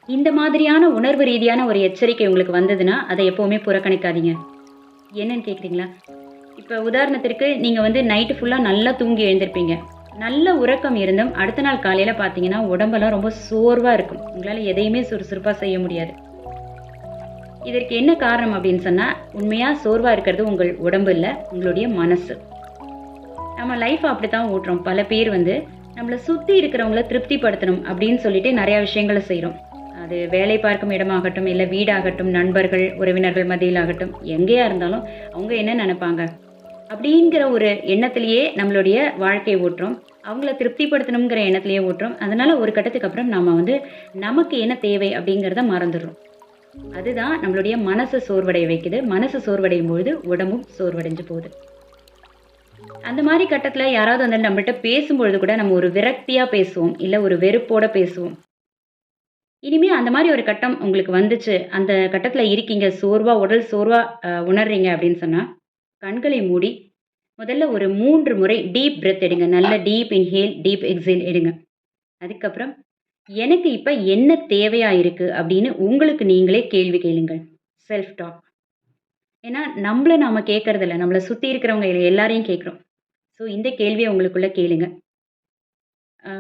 இந்த மாதிரியான உணர்வு ரீதியான ஒரு எச்சரிக்கை உங்களுக்கு வந்ததுன்னா, அதை எப்பவுமே புறக்கணிக்காதீங்க. என்னன்னு கேட்குறீங்களா? இப்ப உதாரணத்திற்கு நீங்க வந்து நைட்டு ஃபுல்லா நல்லா தூங்கி எழுந்திருப்பீங்க. நல்ல உறக்கம் இருந்தும் அடுத்த நாள் காலையில பார்த்தீங்கன்னா, உடம்பெல்லாம் ரொம்ப சோர்வா இருக்கும். உங்களால எதையுமே சுறுசுறுப்பா செய்ய முடியாது. இதற்கு என்ன காரணம் அப்படின்னு சொன்னா, உண்மையா சோர்வா இருக்கிறது உங்கள் உடம்பு இல்ல, உங்களுடைய மனசு. நம்ம லைஃப் அப்படித்தான் ஓட்டுறோம். பல பேர் வந்து நம்மள சுத்தி இருக்கிறவங்கள திருப்திப்படுத்தணும் அப்படின்னு சொல்லிட்டு நெறைய விஷயங்கள செய்றோம். அது வேலை பார்க்கும் இடமாகட்டும், இல்ல வீடாகட்டும், நண்பர்கள், உறவினர்கள் மத்தியிலாகட்டும், எங்கேயா இருந்தாலும் அவங்க என்ன நெனைப்பாங்க? அப்படிங்கிற ஒரு எண்ணத்திலேயே நம்மளுடைய வாழ்க்கைய ஓட்டுறோம். அவங்கள திருப்திப்படுத்தணுங்கிற எண்ணத்திலேயே ஓட்டுறோம். அதனால ஒரு கட்டத்துக்கு அப்புறம் நாம வந்து நமக்கு என்ன தேவை அப்படிங்கிறத மறந்துடுறோம். அதுதான் நம்மளுடைய மனச சோர்வடைய வைக்குது. மனசு சோர்வடையும் பொழுது உடம்பும் சோர்வடைஞ்சு போகுது. அந்த மாரி கட்டத்தில யாராவது வந்து நம்மள்ட்ட பேசும்பொழுது கூட நம்ம ஒரு விரக்தியா பேசுவோம். இல்ல ஒரு வெறுப்போட பேசுவோம். இனிமே அந்த மாரி ஒரு கட்டம் உங்களுக்கு வந்துச்சு. அந்த கட்டத்தில இருக்கீங்க. சோர்வா உடல் சோர்வா உணர்றீங்க அப்படின்னு சொன்னா, கண்களை மூடி முதல்ல ஒரு 3 முறை டீப் பிரெத் எடுங்க. நல்ல டீப் இன்ஹேல், டீப் எக்ஸேல் எடுங்க. அதுக்கப்புறம் எனக்கு இப்ப என்ன தேவையா இருக்கு அப்படின்னு உங்களுக்கு நீங்களே கேள்வி கேளுங்கள். Self talk. ஏன்னா நம்மள நாம கேட்கறதில்ல. நம்மள சுத்தி இருக்கிறவங்க எல்லாரையும் கேட்கிறோம். ஸோ இந்த கேள்விய உங்களுக்குள்ள கேளுங்க. அ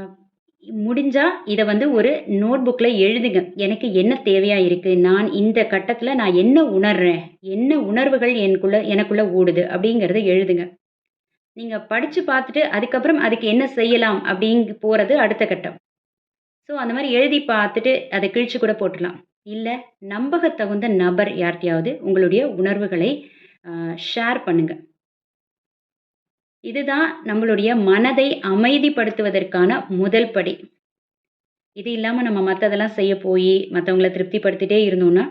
முடிஞ்சா இத வந்து ஒரு நோட் புக்ல எழுதுங்க. எனக்கு என்ன தேவையா இருக்கு? நான் இந்த கட்டத்தில நான் என்ன உணர்றேன்? என்ன உணர்வுகள் எனக்குள்ள ஓடுது? அப்படிங்கிறத எழுதுங்க. நீங்க படிச்சு பார்த்துட்டு, அதுக்கப்புறம் அதுக்கு என்ன செய்யலாம்? போறது அடுத்த கட்டம். ஸோ அந்த மாரி எழுதி பார்த்துட்டு, அத கிழிச்சு கூட போட்டுறலாம். இல்ல நம்பகத்தகுந்த நபர் யார்ட்டயாவது உங்களுடைய உணர்வுகளை ஷேர் பண்ணுங்க. இதுதான் நம்மளுடைய மனதை அமைதிப்படுத்துவதற்கான முதல் படி. இது இல்லாம நம்ம மத்ததெல்லாம் செய்ய போயி, மத்தவங்கள திருப்திப்படுத்திட்டே இருந்தோம்னா,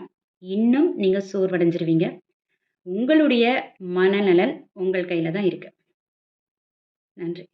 இன்னும் நீங்க சோர்வடைஞ்சிருவீங்க. உங்களுடைய மனநலன் உங்கள் கையில தான் இருக்கு. நன்றி.